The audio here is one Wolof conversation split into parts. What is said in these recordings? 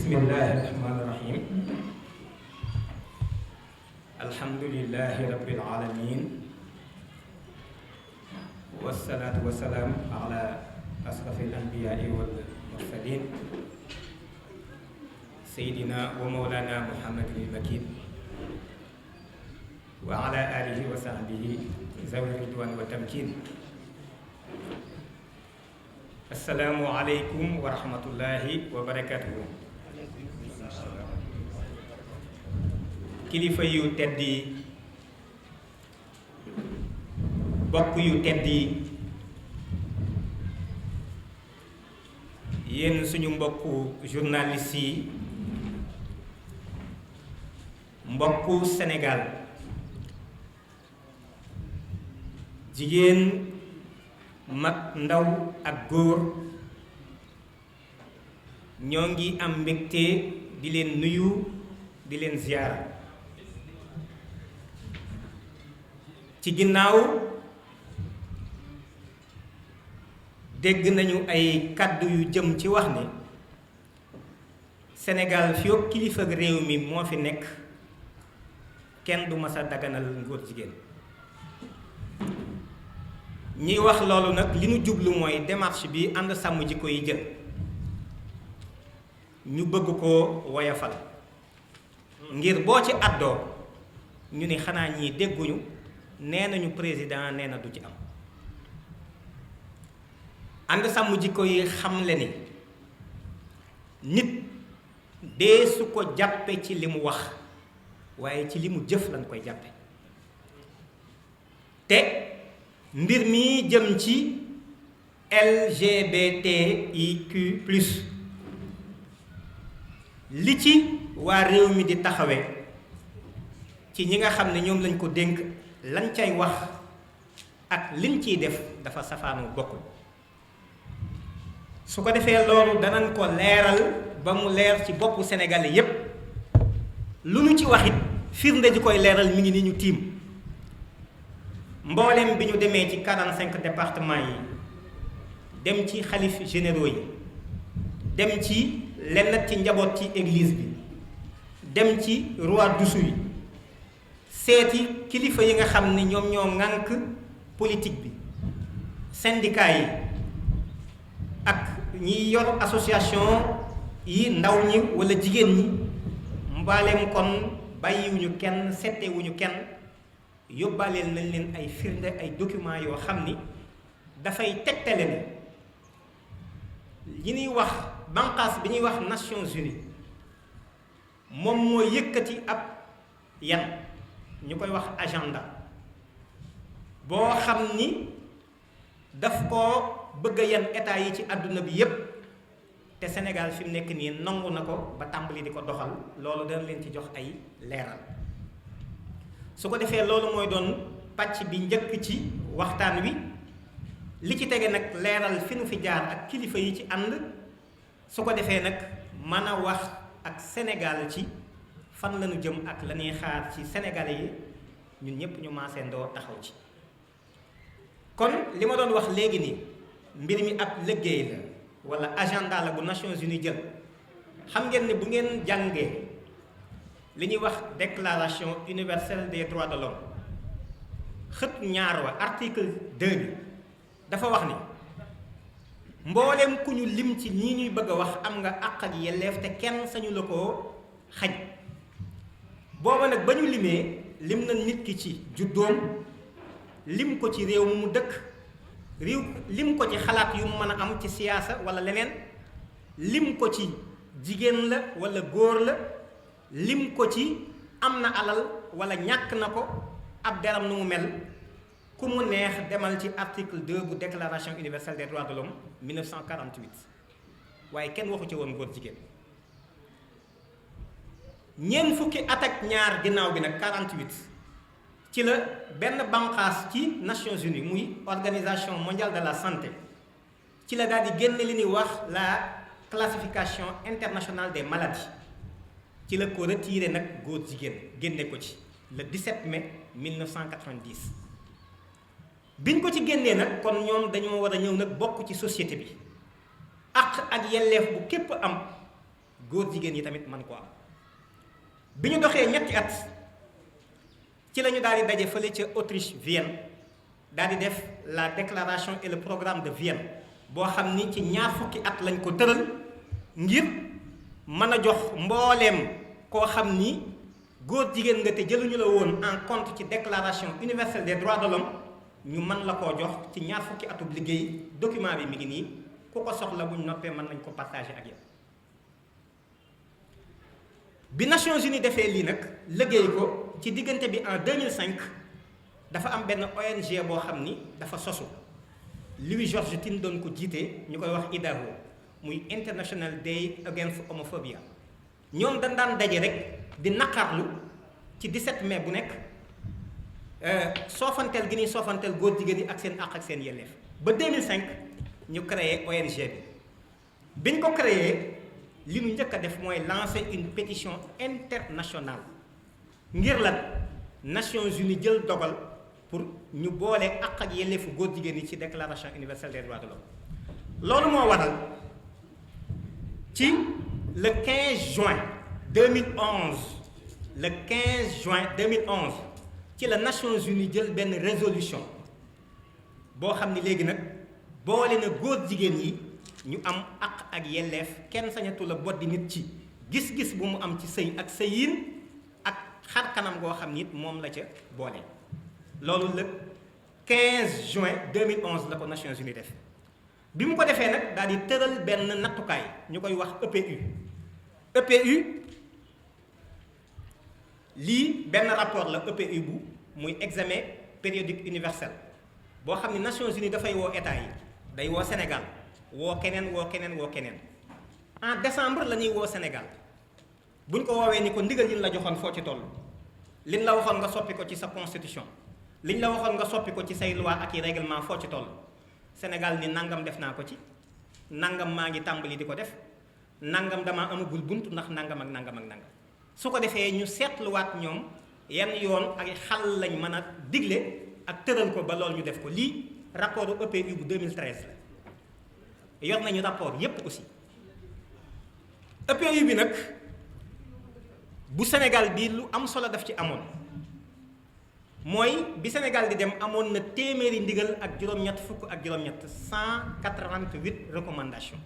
Bismillahirrahmanirrahim. Alhamdulillahi rabbil alamin. Wassalatu wassalamu ala asrafil anbiya'i wal mursalin. Sayyidina wa maulana Muhammadin al-Makin. Wa ala alihi wa sahbihi zawi ridwan wa tamkin. Assalamu alaikum wa rahmatullahi wa barakatuh. Kilifa yu tedd yi, bokk yu tedd yi, yéen suñu mbokku journaliste yi, mbokku Sénégal, jigéen, mag, ndaw ak góor, ñoo ngi am mbégte di leen nuyu, di leen ziyaara. Ci ginnaaw dégg nañu ay kàddu yu jëm ci wax ni Sénégal fi yokk kilifa réew mi moo fi nekk kenn du mas a daganal ngóor jigéen. ñiy wax loolu nag li nu jublu mooy démarche bi ànd sàmm jikko yi jël ñu bëgg ko woyafal ngir boo ci àddoo ñu ni xanaa ñii dégguñu nee nañu président nee na du ci am. ànd sàmm jikko yi xamle ni nit dee su ko jàppe ci li mu wax waaye ci li mu jëf lañ koy jàppe te mbir mi jëm ci LGBTIQ+ li ci waa réew mi di taxawee ci ñi nga xam ne ñoom lañ ko dénk lañ cay wax ak liñ ciy def dafa safaanoo bokkul. su ko defee loolu danañ ko leeral ba mu leer ci boppu Sénégalais yépp lu ñu ci waxit firnde ji koy leeral mi ngi ni ñu tiim. mboolem bi ñu demee ci 45 départements yi dem ci xalif généraux yi dem ci lenn ci njaboot ci église bi dem ci roi dusu yi seeti kilifa yi nga xam ni ñoom ñoo ŋànk politique bi syndicat yi ak ñi yor association yi ndaw ñi walla jigéen ñi mbaaleem kon bàyyiwuñu kenn settewuñu kenn yóbbaaleel nañ leen ay firnde ay documents yoo xam ni dafay tegtale ne li ñuy wax banqaas bi ñuy wax Nations Unies moom moo yëkkati ab yan ñu koy wax agenda boo xam ni daf koo bëgg a yan état yi ci àdduna bi yépp te Sénégal fi mu nekk nii nangu na ko ba tàmbali di ko doxal loolu dana leen ci jox ay leeral. su ko defee loolu mooy doon pàcc bi njëkk ci waxtaan wi li ci tege nag leeral fi nu fi jaar ak kilifa yi ci ànd su ko defee nag mën a wax ak Sénégal ci fan lañu jëm ak la ñuy xaar ci Sénégalais yi ñun ñëpp ñu maasee ndoo taxaw ci. kon li ma doon wax léegi nii mbir mi ab liggéey la walla agenda la bu Nations Unies jël xam ngeen ne bu ngeen jàngee li ñuy wax déclaration universelle des droits de l'homme xët ñaar wa article 2 bi dafa wax ni mbooleem ku ñu lim ci ñi ñuy bëgg a wax am nga àq ak yelleef te kenn sañu la koo xañ. booba nag ba ñu limee lim na nit ki ci juddoom lim ko ci réew mu dëkk lim ko ci xalaat yu mu mën a am ci siyaasa walla leneen lim ko ci jigéen la walla góor la lim ko ci am na alal walla ñàkk na ko ab deram nu mu mel ku mu neex demal ci article 2 bu déclaration universelle des droits de l'homme 1948 waaye kenn waxu ci woon góor jigéen. ñeent fukki at ak ñaar ginnaaw bi nag 48 ci la benn banqaas ci Nations Unies muy organisation mondiale de la santé ci la daal di génne li ñuy wax la classification internationale des maladies ci la ko retiré nag góor jigéen génne ko ci le 17 mai 1990 biñ ko ci génnee nag kon ñoom dañoo war a ñëw nag bokk ci société bi ak yelleef bu képp am góor jigéen yi tamit man ko am bi ñu doxee ñetti at ci la ñu daal di daje fële ca Autriche Vienne daal di def la déclaration et le programme de Vienne boo xam ni ci ñaar fukki at lañ ko tëral ngir mën a jox mbooleem koo xam ni góor jigéen nga te jëluñu la woon en compte ci déclaration universelle des droits de l'homme ñu mën la koo jox ci ñaar fukki atub liggéey. document bi mi ngi nii ku ko soxla buñ noppee mën nañ ko partager ak yéen. bi Nations Unies defee lii nag liggéey ko ci diggante bi en 2005 dafa am benn ONG boo xam ni dafa sosu Louis Georges Tine doon ko jiite ñu koy wax IDAHO muy International Day Against Homophobia. ñoom dañ daan daje rek di naqarlu ci 17 mai bu nekk soofanteel gi ñuy soofanteel góor jigéen yi ak seen àq ak seen yelleef ba 2005 ñu créé ONG bi biñ ko créé li ñu njëkk a def mooy lancer une pétition internationale ngir lan Nations Unies jël dogal pour ñu boole àq ak yelleefu góor jigéen yi ci déclaration universelle des droits de l'homme. loolu moo waral ci le 15 juin 2011 le 15 juin 2011 ci la Nations Unies jël benn résolution boo xam ni léegi nag boole na góor jigéen yi ñu am àq ak yelleef kenn sañatu la boddi nit ci gis-gis bu mu am ci sëy ak sëyiin ak xar kanam goo xam ni it moom la ca boole. loolu le 15 juin 2011 la ko Nations Unies def bi mu ko defee nag daal di tëral benn nattukaay ñu koy wax EPU lii benn rapport la EPU bu muy examen périodique universel boo xam ne Nations Unies dafay woo état yi day woo Sénégal woo keneen en décembre la ñuy woo Sénégal buñ ko woowee ni ko ndigal yi la joxoon foo ci toll liñ la waxoon nga soppi ko ci sa constitution liñ la waxoon nga soppi ko ci say loi ak i règlement foo ci toll Sénégal ni nangam def naa ko ci nangam maa ngi tàmbali di ko def nangam damaa amagul bunt ndax nangam ak nangam ak nangam su ko defee ñu seetluwaat ñoom yan yoon ak xal lañ mën a digle ak tëral ko ba loolu ñu def ko lii rapport EPU bu 2013 la yor nañu rapport yépp aussi EPU bi nag bu Sénégal bi lu am solo daf ci amoon mooy bi Sénégal di dem amoon na téeméeri ndigal ak juróom-ñett fukk ak juróom-ñett 188 recommandations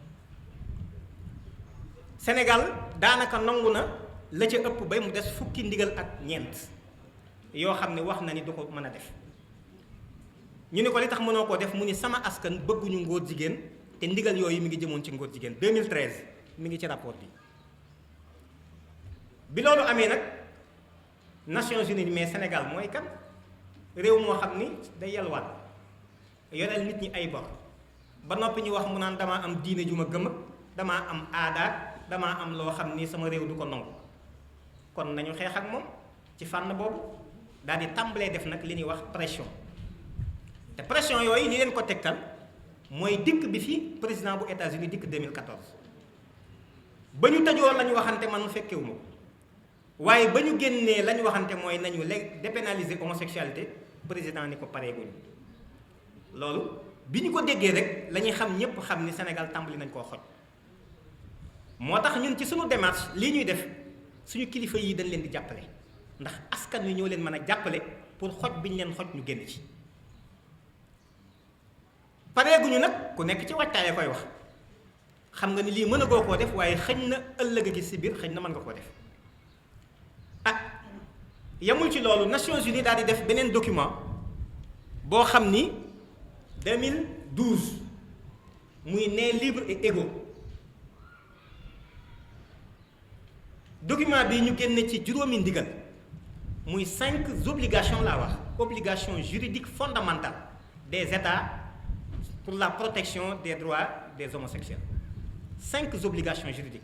Sénégal daanaka nangu na la ca ëpp bay mu des fukki ndigal ak ñeent yoo xam ne wax na ni du ko mën a def ñu ne ko li tax mënoo koo def mu ni sama askan bëgguñu ngóor jigéen te ndigal yooyu mi ngi jëmoon ci ngóor jigéen 2013 mi ngi ci rapport bi loolu amee nag Nations Unies mais Sénégal mooy kan réew moo xam ni day yalwaan yoreel nit ñi ay bor ba noppi ñu wax mu naan damaa am diine ju ma gëm damaa am aada damaa am loo xam ni sama réew du ko nangu kon nañu xeex ak moom ci fànn boobu daal di tàmbalee def nag li ñuy wax pression te pression yooyu li leen ko tegtal mooy dikk bi fi président bu États-Unis dikk 2014 ba ñu tëjoo la ñu waxante man fekkewuma ko waaye ba ñu génnee la ñu waxante mooy nañu léegi dépénaliser homosexualité président ni ko pareeguñu loolu bi ñu ko déggee rek la ñuy xam ñépp xam ni Sénégal tàmbali nañ koo xoj moo tax ñun ci suñu démarche lii ñuy def suñu kilifa yi dañ leen di jàppale ndax askan wi ñoo leen mën a jàppale pour xoj bi ñu leen xoj ñu génn ci pareeguñu nag ku nekk ci waajtaay koy wax xam nga ni lii mën a goo koo def waaye xëñ na ëllëg a gis si biir xëñ na mën nga koo def yamul ci loolu Nations Unies daal di def beneen document boo xam ni 2012 muy né libre et égaux document bi ñu génne ci juróomi ndigal muy 5 obligations laa wax obligations juridiques fondamentales des États pour la protection des droits des homosexuels 5 obligations juridiques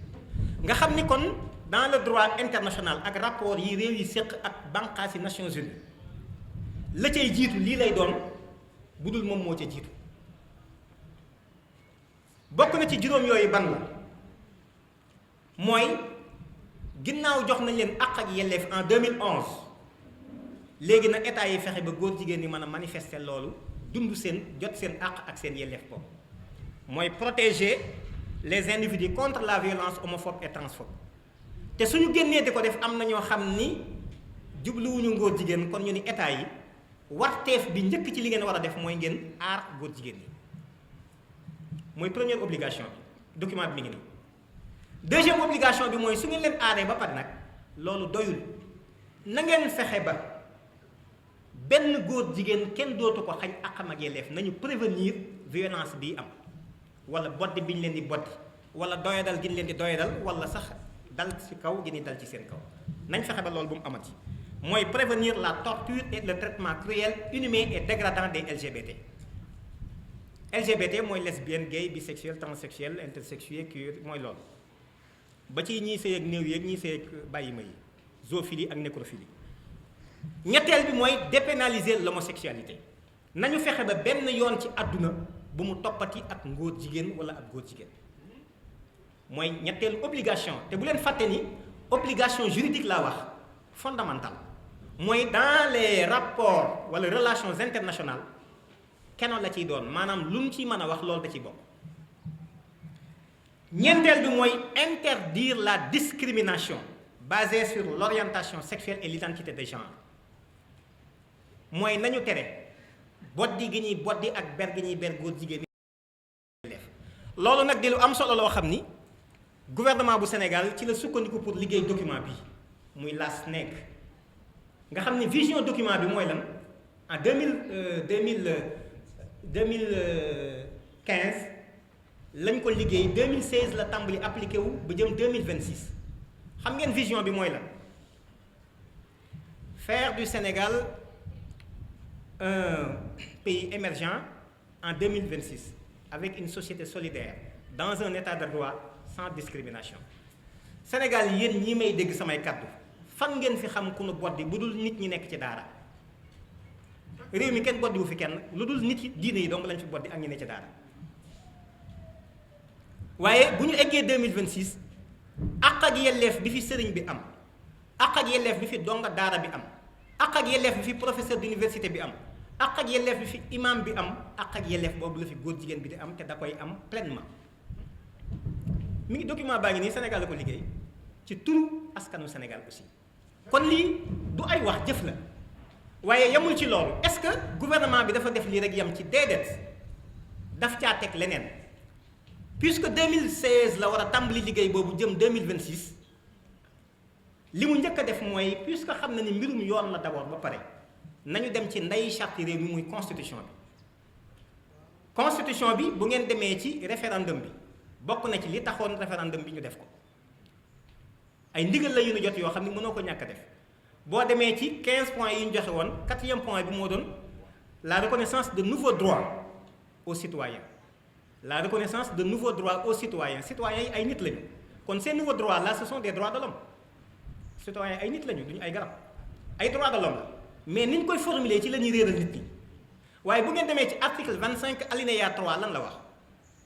nga xam ni kon dans le droit international ak rapport yi réew yi séq ak bànqaasi Nations Unies la cay jiitu lii lay doon bu dul moom moo ca jiitu bokk na ci juróom yooyu ban la mooy ginnaaw jox nañ leen àq ak yelleef en 2011 léegi nag état yi fexe ba góor jigéen ñi mën a manifester loolu dund seen jot seen àq ak seen yelleef boobu mooy protéger les individus contre la violence homophobe et transphobe te suñu génnee di ko def am na ñoo xam ni jubluwuñu ngóor jigéen kon ñu ni état yi warteef bi njëkk ci li ngeen war a def mooy ngeen aar góor jigéen ñi mooy première obligation bi document bi mi ngi nii deuxième obligation bi mooy su ngeen leen aaree ba pare nag loolu doyul na ngeen fexe ba benn góor jigéen kenn dootu ko xañ àqam ak yelleef nañu prévenir violence bii am wala boddi bi ñu leen di boddi wala doyadal gi ñu leen di doyadal wala sax dal ci kaw gi ni dal ci seen kaw nañ fexe ba loolu bu mu amati mooy prévenir la torture et le traitement cruel, inhumain et dégradant des LGBT. LGBT mooy lesbienne, gay, bisexuel, transsexuel, intersexuel, queer mooy loolu ba ci ñiy sëy ak néew yeeg ñiy sëy ak bàyyi ma yi zoophilie ak nécrophilie. ñetteel bi mooy dépénaliser l'homosexualité nañu fexe ba benn yoon ci àdduna bu mu toppati ak ngóor jigéen wala ak góor jigéen mooy ñetteelu obligation te bu leen fàtte ni obligation juridique laa wax fondamentale mooy dans les rapports wala relations internationales kenoon la ciy doon maanaam lu mu ciy mën a wax loolu da ciy bokk. ñeenteel bi mooy interdire la discrimination basée sur l'orientation sexuelle et l'identité de genre mooy nañu tere boddi gi ñuy boddi ak ber gi ñuy ber góor jigéen ñi. loolu nag di lu am solo loo xam ni gouvernement bu Sénégal ci la sukkandiku pour liggéey document bi muy la SNEC nga xam ni vision document bi mooy lan en 2015 lañ ko liggéey 2016 la tàmbali appliqué wu ba jëm 2026 xam ngeen vision bi mooy lan faire du Sénégal un pays émergent en 2026 avec une société solidaire dans un état de droit sans discrimination. Sénégal yéen ñi may dégg samay kàddu fan ngeen fi xam ku nu boddi bu dul nit ñi nekk ci daara réew mi kenn boddi wu fi kenn lu dul nit yi diine yi donc lañ fi boddi ak ñi ne ci daara waaye bu ñu eggee 2026 àq ak yelleef bi fi sëriñ bi am àq ak yelleef bi fi donga daara bi am àq ak yelleef bi fi professeur d'université bi am àq ak yelleef bi fi imam bi am àq ak yelleef boobu la fi góor jigéen bi di am te da koy am pleinement mi ngi document baa ngi nii Sénégal la ko liggéey ci turu askanu Sénégal aussi kon lii du ay wax jëf la waaye yemul ci loolu est-ce que gouvernement bi dafa def lii rek yem ci déedéet daf caa teg leneen puisque 2016 la war a tàmbali liggéey boobu jëm 2026 li mu njëkk a def mooy puisque xam na ni mbirum yoon la d'abord ba pare nañu dem ci ndeyi charte réew mi muy constitution bi constitution bi bu ngeen demee ci référendum bi bokk na ci li taxoon référendum bi ñu def ko ay ndigal la yu ñu jot yoo xam ni mënoo ko ñàkk a def boo demee ci 15 points yi ñu joxe woon 4e point bi moo doon la reconnaissance de nouveaux droits aux citoyens la reconnaissance de nouveaux droits aux citoyens citoyens yi ay nit lañu kon ces nouveaux droits là ce sont des droits de l'homme citoyens yi ay nit lañu duñu ay garab ay droits de l'homme la mais ni ñu koy formuler ci la ñuy réeral nit ñi waaye bu ngeen demee ci article 25 alinéa 3 lan la wax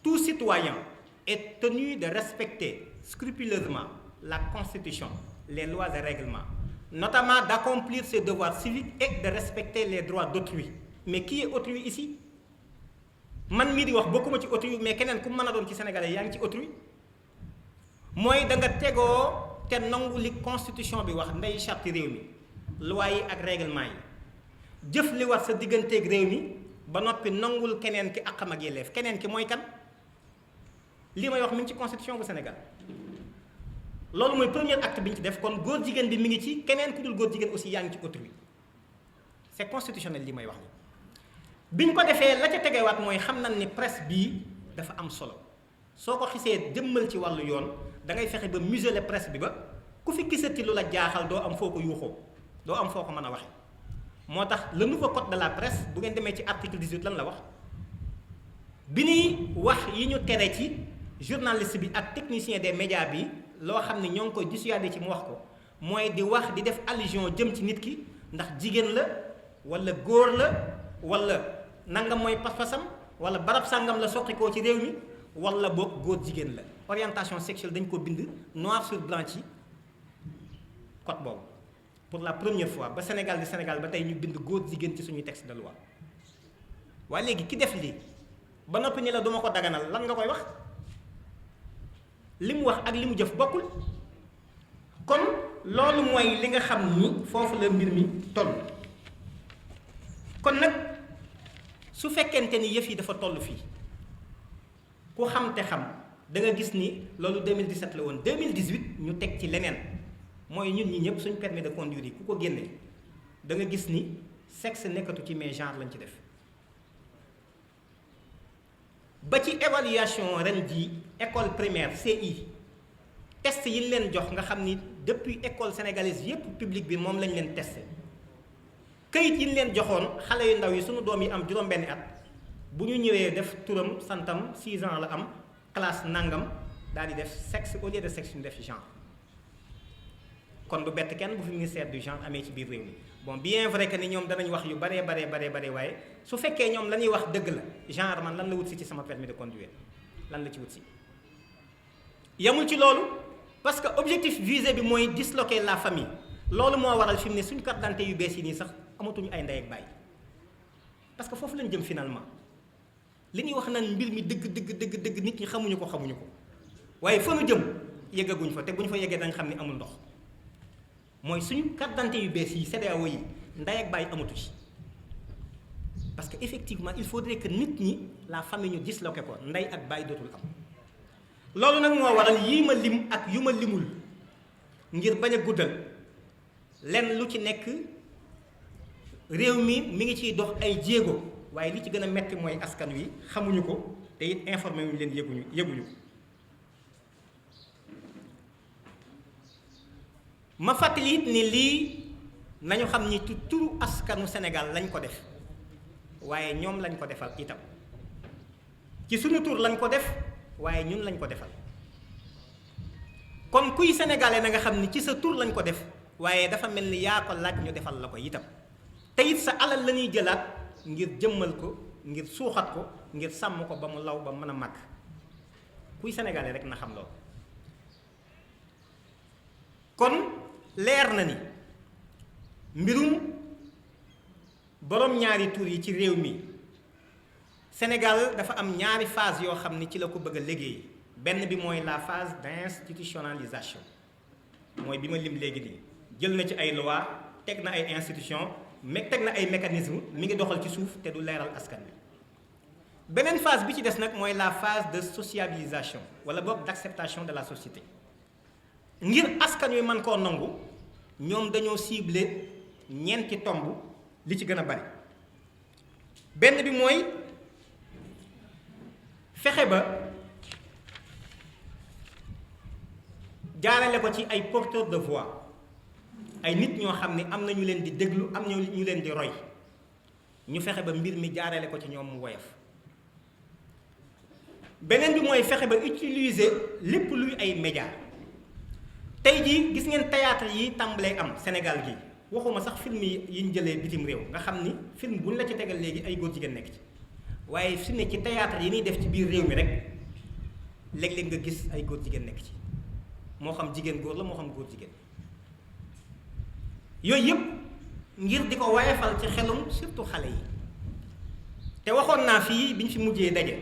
tout citoyen est tenu de respecter scrupuleusement la Constitution, les lois et règlements, notamment d'accomplir ses devoirs civiques et de respecter les droits d'autrui. Mais qui est autrui ici? Man mii di wax bokkuma ci autrui mais keneen ku mën a doon ci sénégalais yaa ngi ci autrui mooy da nga tegoo te nangu li constitution bi wax ndey charte réew mi loi yi ak règlement yi jëf li war sa digganteeg réew mi ba noppi nangul keneen ki àqam ak yelleef keneen ki mooy kan li may wax mi ngi ci constitution bu Sénégal loolu mooy premier acte bi ñu ci def kon góor jigéen bi mi ngi ci keneen ku dul góor jigéen aussi yaa ngi ci autrui c'est constitutionnel li may wax ni bi ñu ko defee la ca tegewaat mooy xam nañ ni presse bii dafa am solo soo ko xisee jëmmal ci wàllu yoon da ngay fexe ba museler presse bi ba ku fi gisati lu la jaaxal doo am foo ko yuuxoo doo am foo ko mën a waxe moo tax le nouveau code de la presse bu ngeen demee ci article 18 lan la wax bi ñuy wax yi ñu tere ci journaliste bi ak technicien des médias bi loo xam ne ñoo ngi koy dissuader ci mu wax ko mooy di wax di def allusion jëm ci nit ki ndax jigéen la wala góor la wala nangam mooy pas-pasam wala barab sàngam la soqikoo ci réew mi wala boog góor jigéen la orientation sexuelle dañ ko bind noir sur blanc ci code boobu pour la première fois ba Sénégal di Sénégal ba tey ñu bind góor jigéen ci suñuy texte de loi waaye léegi ki def lii ba noppi ni la duma ko daganal lan nga koy wax li mu wax ak li mu jëf bokkul. kon loolu mooy li nga xam ni foofu la mbir mi toll kon nag su fekkente ni yëf yi dafa toll fii ku xam te xam da nga gis ni loolu 2017 la woon 2018 ñu teg ci leneen mooy ñun ñi ñëpp suñ permis de conduire yi ku ko génne da nga gis ni sexe nekkatu ci mais genre lañ ci def ba ci évaluation ren ji école primaire CI test yi ñu leen jox nga xam ni depuis école sénégalaise yépp public bi moom lañ leen testé këyit yi ñu leen joxoon xale yu ndaw yi suñu doom yi am juróom-benni at bu ñu ñëwee def turam santam 6 ans la am classe nangam daal di def sexe au lieu de sexe ñu def genre kon du bett kenn bu fi ministère du genre amee ci biir réew mi bon bien vrai que ni ñoom danañ wax yu baree waaye su fekkee ñoom la ñuy wax dëgg la genre man lan la wut si ci sama permis de conduire lan la ci wut si yamul ci loolu parce que objectif visé bi mooy disloquer la famille loolu moo waral fi mu ne suñu carte d'identité yu bees yi nii sax amatuñu ay ndey ak baay parce que foofu lañ jëm finalement li ñuy wax naan mbir mi dëgg nit ñi xamuñu ko waaye fa nu jëm yeggaguñ fa te bu ñu fa yeggee dañ xam ni amul ndox mooy suñu carte d'identité yu bees yi CEDEAO yi ndey ak baay amatu ci parce que effectivement il faudrait que nit ñi la famille ñu disloqué ko ndey ak baay dootul am loolu nag moo waral yii ma lim ak yu ma limul ngir bañ a guddal lenn lu ci nekk réew mi ngi ciy dox ay jéego waaye li ci gën a metti mooy askan wi xamuñu ko te it informé wuñu leen yëguñu ma fàttali it ni lii nañu xam ni ci turu askanu Sénégal lañ ko def waaye ñoom lañ ko defal itam ci suñu tur lañ ko def waaye ñun lañ ko defal kon kuy sénégalais na nga xam ni ci sa tur lañ ko def waaye dafa mel ni yaa ko laaj ñu defal la ko itam te it sa alal la ñuy jëlaat ngir jëmmal ko ngir suuxat ko ngir sàmm ko ba mu law ba mën a màgg kuy sénégalais rek na xam loolu kon leer na ni mbirum borom ñaari tur yi ci réew mi Sénégal dafa am ñaari phase yoo xam ni ci la ko bëgg a liggéey benn bi mooy la phase d'institutionnalisation mooy bi ma lim léegi nii jël na ci ay loi teg na ay institution mais teg na ay mécanisme mi ngi doxal ci suuf te du leeral askan bi beneen phase bi ci des nag mooy la phase de sociabilisation wala boog d'acceptation de la société ngir askan wi mën koo nangu ñoom dañoo ciblé ñeenti tomb li ci gën a bari benn bi mooy fexe ba jaarale ko ci ay porteurs de voix ay nit ñoo xam ne am na ñu leen di déglu am na ñu leen di roy ñu fexe ba mbir mi jaarale ko ci ñoom mu woyof beneen bi mooy fexe ba utiliser lépp luy ay médias tey jii gis ngeen théâtre yi tàmbalee am Sénégal gi waxuma sax film yi ñu jëlee bitim réew nga xam ni film bu ñu la ci tegal léegi ay góor jigéen nekk ci waaye fi ne ci théâtre yi ñuy def ci biir réew mi rek léeg-léeg nga gis ay góor jigéen nekk ci moo xam jigéen góor la moo xam góor jigéen yooyu yëpp ngir di ko wayefal ci xelum surtout xale yi te waxoon naa fii bi ñu fi mujjee daje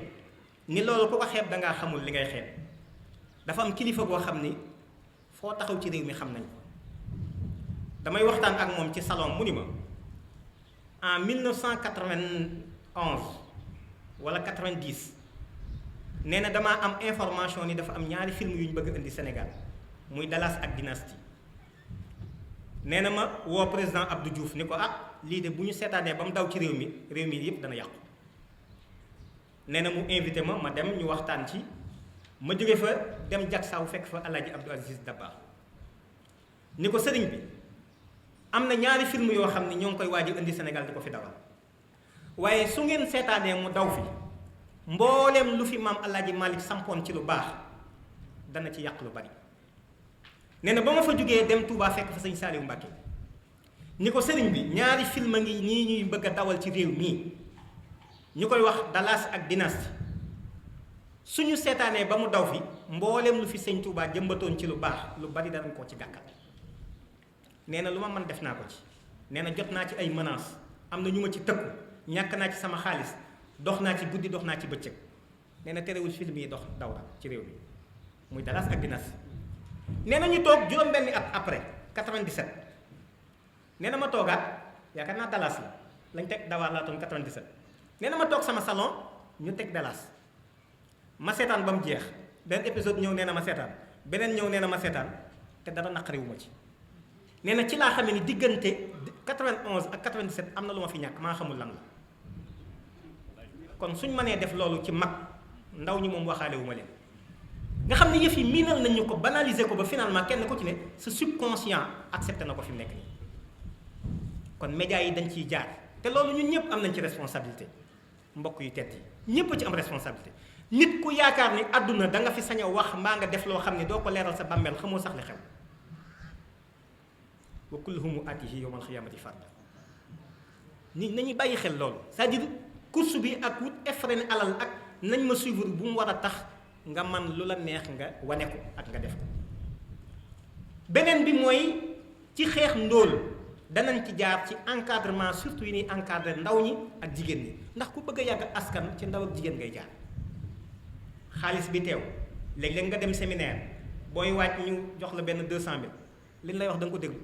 ni loolu ku ko xeeb da ngaa xamul li ngay xeeb dafa am kilifa goo xam ni foo taxaw ci réew mi xam nañ ko damay waxtaan ak moom ci salon mu ni ma en 1991 wala 90 nee na damaa am information ni dafa am ñaari film yu ñu bëgg indi Sénégal muy Dallas ak Dynasty nee na ma woo président Abdou Diouf ni ko lii de bu ñu seetaanee ba mu daw ci réew mi yëpp dana yàqu nee na mu invité ma dem ñu waxtaan ci ma jóge fa dem Jaksaaw fekk fa Alaaji Abdou Aziz Dabakh ni ko sëriñ bi am na ñaari film yoo xam ne ñoo ngi koy waaj a indi Sénégal di ko fi dawal waaye su ngeen seetaanee mu daw fi mbooleem lu fi maam Alaaji Malick sampoon ci lu baax dana ci yàq lu bari nee na ba ma fa jógee dem Touba fekk fa sëñ Saliou Mbacké ni ko sëriñ bi ñaari film a ngi ñii ñuy bëgg a dawal ci réew mii ñu koy wax Dallas ak Dynasty suñu seetaanee ba mu daw fi mboolem lu fi sëñ Touba jëmbatoon ci lu baax lu bari danañ koo ci gàkkal. nee na lu ma mën def naa ko ci. nee na jot naa ci ay menaces am na ñu ma ci tëkku ñàkk naa ci sama xaalis dox naa ci guddi dox naa ci bëccëg. nee na terewul film yi dox daw na ci réew mi muy Dallas ak Dinas. nee na ñu toog juróom-benni at après 97. nee na ma toogaat yaakaar naa Dallas la lañ teg dawaa laatoon 97. nee na ma toog sama salon ñu teg Dallas ma seetaan ba mu jeex benn épisode ñëw nee na ma seetaan beneen ñëw nee na ma seetaan te dara naqariwu ma ci. nee na ci laa xamee ni diggante 91 ak 97 am na lu ma fi ñàkk maa xamul lan la. kon suñ mënee def loolu ci mag ndaw ñi moom waxaale wu ma leen nga xam ne yëf yi miinal nañ ñu ko banaliser ko ba finalement kenn ku ci ne sa subconscient accepté na ko fi mu nekk nii. kon médias yi dañ ciy jaar te loolu ñun ñëpp am nañ ci responsabilité mbokk yu tedd yi ñëpp ci am responsabilité. nit ku yaakaar ni àdduna da nga fi sañ a wax mbaa nga def loo xam ne doo ko leeral sa bàmmeel xamoo sax li xew. wa kulluhum aatihi yawmal qiyaamati farda. nit nañu bàyyi xel loolu c'est-à-dire course bi ak wut effréné alal ak nañ ma suivre bu mu war a tax nga man lu la neex nga wane ko ak nga def ko. beneen bi mooy ci xeex ndóol danañ ci jaar ci encadrement surtout yi ñuy encadré ndaw ñi ak jigéen ñi ndax ku bëgg a yàgg askan ci ndaw ak jigéen ngay jaar. xaalis bi teew léeg-léeg nga dem séminaire booy wàcc ñu jox la benn 200000 li ñu lay wax da nga ko déglu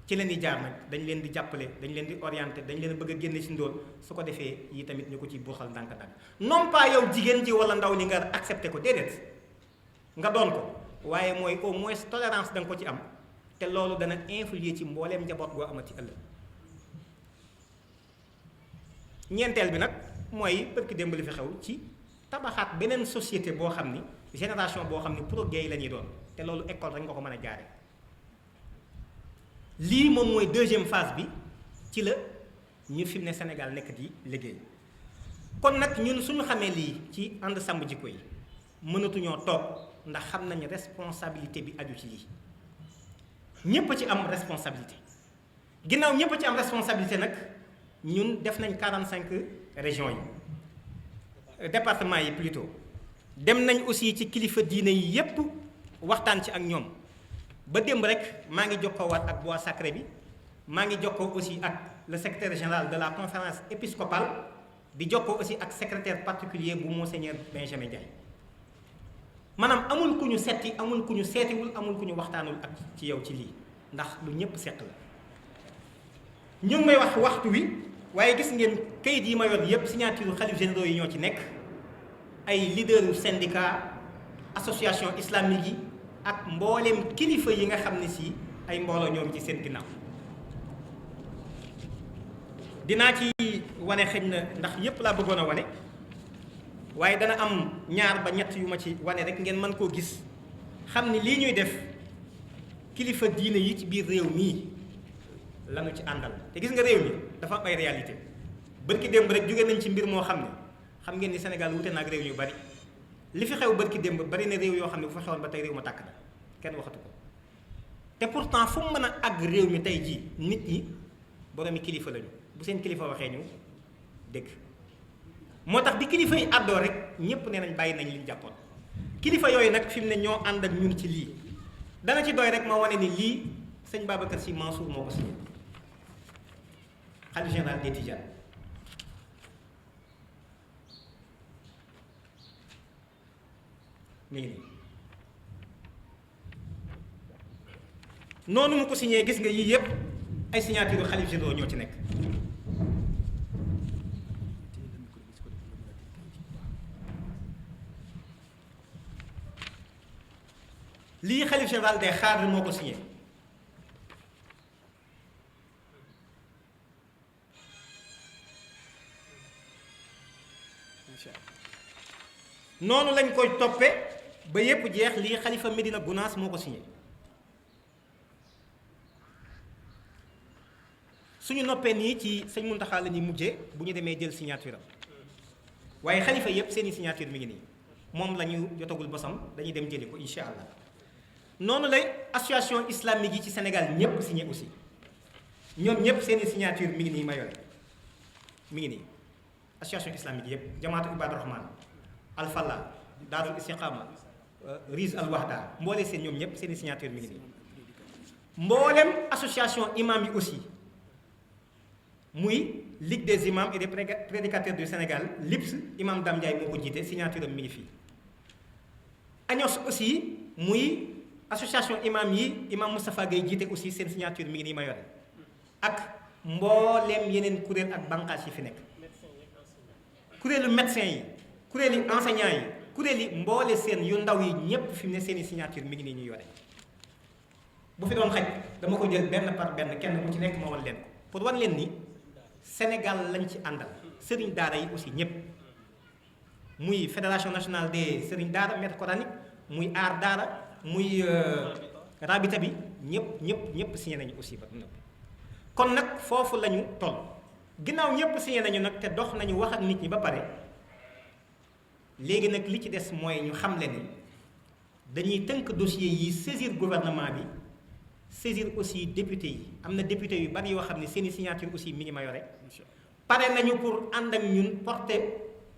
ci leen di jaar nag dañ leen di jàppale dañ leen di orienté dañ leen bëgg a génne ci ndóol su ko defee yi tamit ñu ko ci buuxal ndànk-ndànk non pas yow jigéen ji wala ndaw ñi nga accepté ko déedéet nga doon ko waaye mooy au moins tolérance da nga ko ci am te loolu dana influer ci mbooleem njaboot goo amati ëllëg. ñeenteel bi nag mooy përki démb li fi xew ci tabaxaat beneen société boo xam ni génération boo xam ni pro-gay la ñuy doon te loolu école rek nga ko mën a jaare lii moom mooy deuxième phase bi ci la ñu fi mu ne Sénégal nekk di liggéey. kon nag ñun suñu xamee lii ci ànd sàmm jikko yi mënatuñoo toog ndax xam nañu responsabilité bi aju ci lii ñépp ci am responsabilité ginnaaw ñépp ci am responsabilité nag ñun def nañ 45 régions yi départements yi plutôt dem nañ aussi ci kilifa diine yi yépp waxtaan ci ak ñoom ba démb rek maa ngi jokkoo waat ak bois sacré bi maa ngi jokkoo aussi ak le secrétaire général de la conférence épiscopale di jokkoo aussi ak secrétaire particulier bu monseigneur Benjamin Ndiaye maanaam amul ku ñu setti amul ku ñu seetiwul amul ku ñu waxtaanul ak ci yow ci lii ndax lu ñëpp seq la. ñu ngi may wax waxtu wi waaye gis ngeen kayit yi ma yor yëpp signature xalif généraux yi ñoo ci nekk ay leaderu syndicat association islamique yi ak mbooleem kilifa yi nga xam ne si ay mbooloo ñoom ci seen ginnaaw. dinaa ci wane xëñ na ndax yépp laa bëggoon a wane waaye dana am ñaar ba ñett yu ma ci wane rek ngeen mën koo gis xam ni lii ñuy def kilifa diine yi ci biir réew mii lanu ci àndal te gis nga réew mi dafa am ay réalité bërki démb rek jóge nañ ci mbir moo xam ne xam ngeen ni Sénégal wute na ak réew yu bari li fi xew bërki démb bari na réew yoo xam ne bu fa xewoon ba tey réew ma tàkk na kenn waxatu ko te pourtant fu mu mën a àgg réew mi tey jii nit ñi boroomi kilifa lañu bu seen kilifa waxee ñu dégg moo tax bi kilifa yi àddoo rek ñépp nee nañ bàyyi nañ liñ jàppoon kilifa yooyu nag fi mu ne ñoo ànd ak ñun ci lii dana ci doy rek ma wane ni lii sëñ Babacar Sy Mansour moo ko signé khalife général des Tidianes mi ngi nii noonu mu ko signé gis nga yii yépp ay signature yu xalif généraux ñoo ci nekk lii xalif général des Xaadr moo ko signé noonu lañ koy toppe ba yépp jeex lii xalifa Medina Gounass moo ko signé suñu noppee nii ci sëñ Muntaxa la ñuy mujjee bu ñu demee jël signature am waaye xalifa yépp seeni signature mi ngi nii moom la ñu jotagul bosam dañuy dem jëli ko incha allah noonu lay association islamique yi ci Sénégal ñëpp signé aussi ñoom ñëpp seeni signature mi ngi nii ma yore mi ngi nii association islamique yëpp jamaatu Ibaadu Rahmaan Al Falah Daarul Istiqama Riz al Wahda mboole seen ñoom ñëpp seen i signature mi ngi nii. mboolem association imam yi aussi muy Ligue des imams et des prédicateurs du Sénégal LIPS imam Dame Ndiaye moo ko jiite signature am mi ngi fii. ANOS aussi muy association imam yi imam Moustapha Gueye jiite aussi seen signature mi ngi nii ma yore ak mbooleem yeneen kuréel ak bànqaas yi fi nekk. kuréelu médecin yi kuréelu enseignant yi kuréel yi mboole seen yu ndaw yi ñépp fi mu ne seen i signature mi ngi nii ñu yore. bu fi doon xaj dama ko jël benn par benn kenn ku ci nekk ma wan leen ko pour wan leen ni Sénégal lañ ci àndal sëriñ daara yi aussi ñëpp muy fédération nationale des sëriñ daara maître coranique muy aar daara muy rabita bi ñëpp signé nañu aussi ba noppi. kon nag foofu la ñu toll ginnaaw ñëpp signé nañu nag te dox nañu wax ak nit ñi ba pare léegi nag li ci des mooy ñu xam le ni dañuy tënk dossier yi saisir gouvernement bi. saisir aussi député yi am na député yu bari yoo xam ne seeni signature aussi mi ngi ma yore pare nañu pour ànd ak ñun porter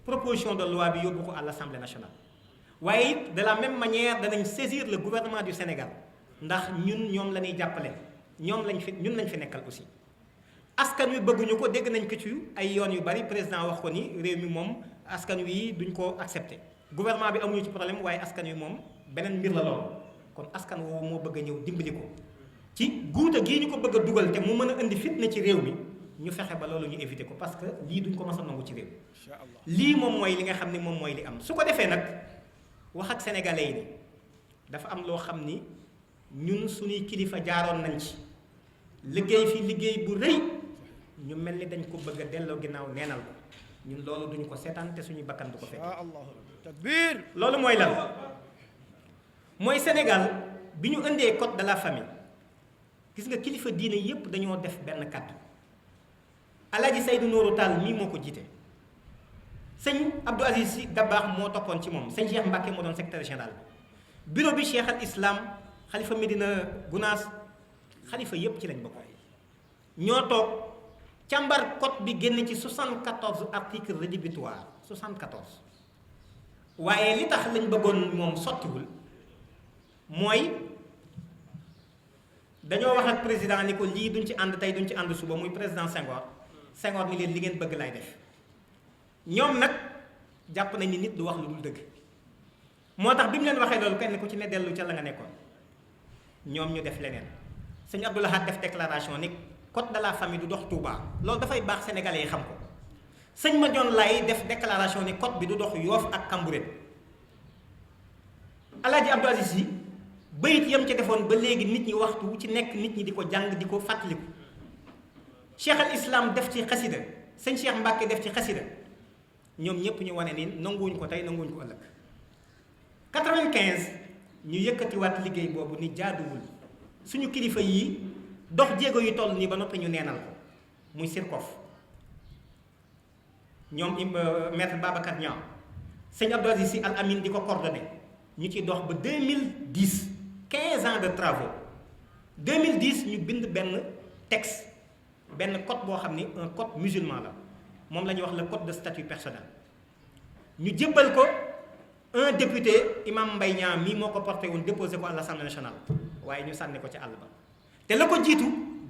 proposition de loi bi yóbbu ko à l'Assemblée nationale. waaye it de la même manière danañ saisir le gouvernement du Sénégal ndax ñoom la ñuy jàppale ñun lañ fi nekkal aussi. askan wi bëgguñu ko dégg nañ ko ci ay yoon yu bari président wax ko ni réew mi moom askan wi duñ ko accepter gouvernement bi amuñu ci problème waaye askan wi moom beneen mbir la lool kon askan woowu moo bëgg a ñëw dimbali ko. ci guuta gii ñu ko bëgg a dugal te mu mën a indi fitna ci réew mi ñu fexe ba loolu ñu éviter ko parce que lii duñ ko mës a nangu ci réew lii moom mooy li nga xam ne moom mooy li am su ko defee nag wax ak sénégalais yi ni dafa am loo xam ni ñun suñuy kilifa jaaroon nañ ci liggéey fi liggéey bu rëy ñu mel ni dañ ko bëgg a delloo ginnaaw neenal ko ñun loolu duñu ko seetaan te suñuy bakkan du ko fekk takbir loolu mooy lan mooy Sénégal bi ñu indee code de la famille gis nga kilifa diine yépp dañoo def benn kàddu Alaaji Seydou Nourou Tall mii moo ko jiite sëñ Abdou Aziz Sy Dabakh moo toppoon ci moom sëñ Cheikh Mbacké moo doon secrétaire général bureau bi Cheikh al Islam xalifa Medina Gounass xalifa yépp ci lañ bokk ñoo toog càmbar code bi génn ci 74 articles rédhibitoires 74 waaye li tax lañ bëggoon moom sottiwul mooy dañoo wax ak président ni ko lii duñ ci ànd tey duñ ci ànd suba muy président Senghor ni leen li ngeen bëgg lay def ñoom nag jàpp nañ ni nit du wax lu dul dëgg moo tax bi mu leen waxee loolu kenn ku ci ne dellu ca la nga nekkoon ñoom ñu def leneen sëñ Abdou Lahad def déclaration ni code de la famille du dox Touba loolu dafay baax sénégalais yi xam ko sëñ Madione Laye def déclaration ni code bi du dox Yoff ak Cambérène Alaaji Abdou Aziz Sy bayit yam ca defoon ba léegi nit ñi waxtu ci nekk nit ñi di ko jàng di ko fàttaliku Cheikh al Islam def ci xasida sëñ Cheikh Mbacké def ci xasida ñoom ñëpp ñu wane ni nanguwuñ ko tey nanguwuñ ko ëllëg 95 ñu yëkkatiwaat liggéey boobu ni jaaduwul suñu kilifa yi dox jéego yu toll nii ba noppi ñu neenal ko muy Sirkof ñoom maître Babacar Niang sëñ Abdou Aziz Sy Al Amin di ko coordonné ñu ci dox ba 2010 15 ans de travaux 2010 ñu bind benn texte benn code boo xam ni un code musulman la moom la ñuy wax le code de statut personnel ñu jébbal ko un député imam Mbaye Niang mii moo ko porté woon déposé ko à l'Assemblée nationale waaye ñu sànni ko ci àll ba te la ko jiitu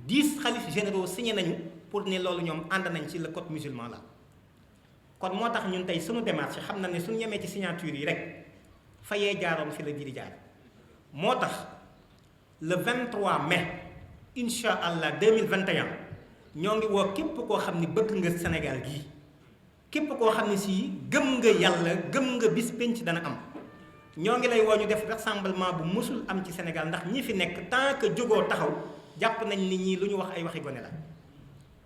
10 xalif généraux signé nañu pour ne loolu ñoom ànd nañ ci le code musulman la kon moo tax ñun tey suñu démarche xam na ne suñu yemee ci signature yi rek fayee jaaroon fi la jiri jaar moo tax le 23 mai incha allah 2021 ñoo ngi woo képp koo xam ni bëgg nga Sénégal gii képp koo xam ne si gëm nga yàlla gëm nga bis penc dana am ñoo ngi lay woo ñu def rassemblement bu mësul am ci Sénégal ndax ñi fi nekk tant que jógoo taxaw jàpp nañ ni ñii lu ñu wax ay waxi gone la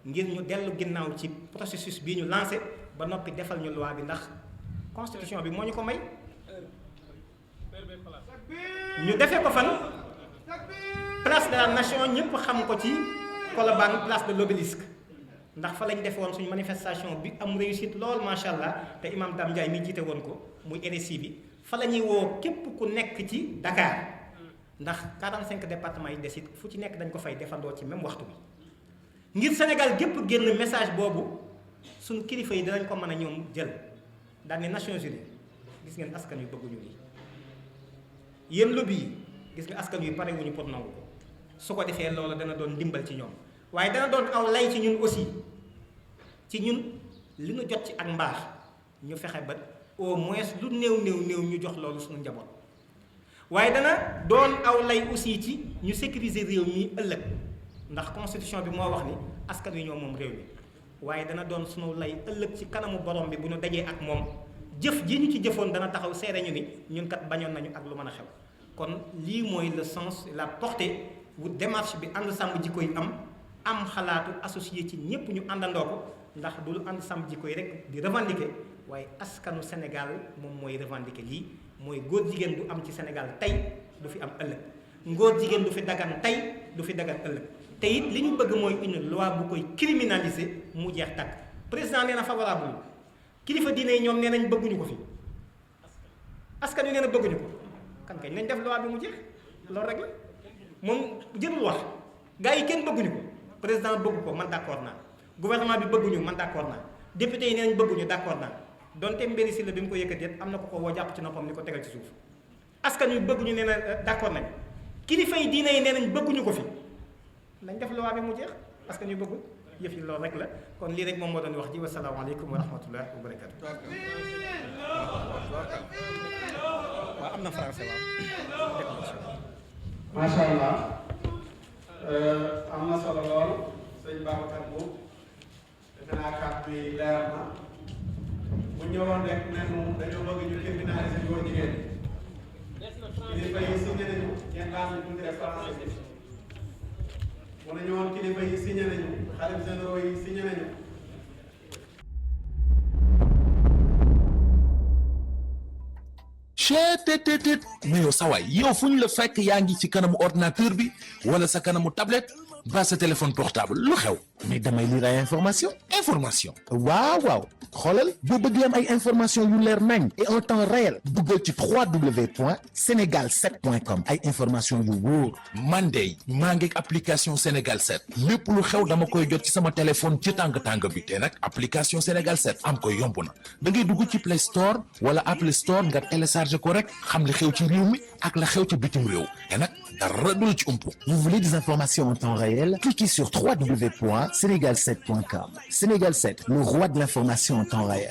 ngir ñu dellu ginnaaw ci processus bii ñu lancé ba noppi defal ñu loi bi ndax constitution bi moo ñu ko may ñu defee ko fan place de la nation ñëpp xam ko ci Colobane place de l'Obélisque ndax fa lañ defe woon suñu manifestation bi am réussite lool macha allah te imam Dame Ndiaye mi jiite woon ko muy RSI bi fa la ñuy woo képp ku nekk ci Dakar ndax 45 départements yi desit fu ci nekk dañ ko fay defandoo ci même waxtu bi ngir Sénégal gépp génn message boobu suñ kilifa yi dinañ ko mën a ñoom jël daal ne Nations Unies gis ngeen askan wi bëgguñu lii yéen lobby yi gis nga askan wi pare wuñu pour nangu ko su ko defee loolu dana doon ndimbal ci ñoom waaye dana doon aw lay ci ñun aussi ci ñun li ñu jot ci ak mbaax ñu fexe ba au moins lu néew ñu jox loolu suñu njaboot waaye dana doon aw lay aussi ci ñu sécuriser réew mi ëllëg ndax constitution bi moo wax ni askan wi ñoo moom réew mi waaye dana doon suñu lay ëllëg ci kanamu borom bi bu ñu dajee ak moom jëf ji ñu ci jëfoon dana taxaw seere ñu ni ñun kat bañoon nañu ak lu mën a xew kon lii mooy le sens la portée bu démarche bi ànd sàmm jikko yi am xalaatu associé ci ñépp ñu àndandoo ko ndax du lu ànd sàmm jikko yi rek di revendiquer waaye askanu Sénégal moom mooy revendiquer lii mooy góor jigéen du am ci Sénégal tey du fi am ëllëg ngóor jigéen du fi dagan tey du fi dagan ëllëg te it li ñu bëgg mooy une loi bu koy criminaliser mu jeex tàkk président nee na favorable kilifa diine yi ñoom nee nañ bëgguñu ko fi askan wi nee na bëgguñu ko kan kañ nañ def loi bi mu jeex loolu rek la moom jërul wax gars yi kenn bëgguñu ko président bëgg ko man d'accord naa gouvernement bi bëgguñu man d'accord naa député yi nee nañ bëgguñu d'accord naa donte mbiri si la bi mu ko yëkkatee am na ko woo jàpp ci noppam ni ko tegal ci suuf askan wi bëgguñu nee na d'accord nañ kilifa yi diine yi nee nañ bëgguñu ko fi nañ def loi bi mu jeex askan wi bëgguñ yëf yi loolu rek la kon lii rek moom moo doon wax ji wasalaamaaleykum wa rahmatullahi wa barakatu waaw am na français waaw macha allah am na solo lool sëñ Babacar Mbow defe naa kàddu yi leer na bu ñëwoon rek ne nu dañoo bëgg ñu criminaliser góor jigéen kilifa yi signé nañu ngeen baal ñu tuuti rek français bi mu ne ñëwoon kilifa yi signé nañu xalif généraux yi signé nañu cheetetetet mais yow sawaay yow fu ñu la fekk yaa ngi ci kanamu ordinateur bi wala sa kanamu tablette ba sa téléphone portable lu xew mais damay lire ay information waaw xoolal boo bëgg am ay information yu leer nañ et en temps réel duggal ci www.senegal7.com ay information yu wóor man de maa ngi application Sénégal 7 lépp lu xew dama koy jot ci sama téléphone ci tàng bi te nag application Sénégal 7 am ko yomb na da ngay dugg ci Play Store wala Apple Store nga télécharge ko rek xam li xew ci réew mi ak la xew ci bitim réew te nag dara du la ci umpu. Vous voulez des informations en temps réel? Cliquez sur www.senegal7.com. Sénégal 7, le roi de l'information en temps réel.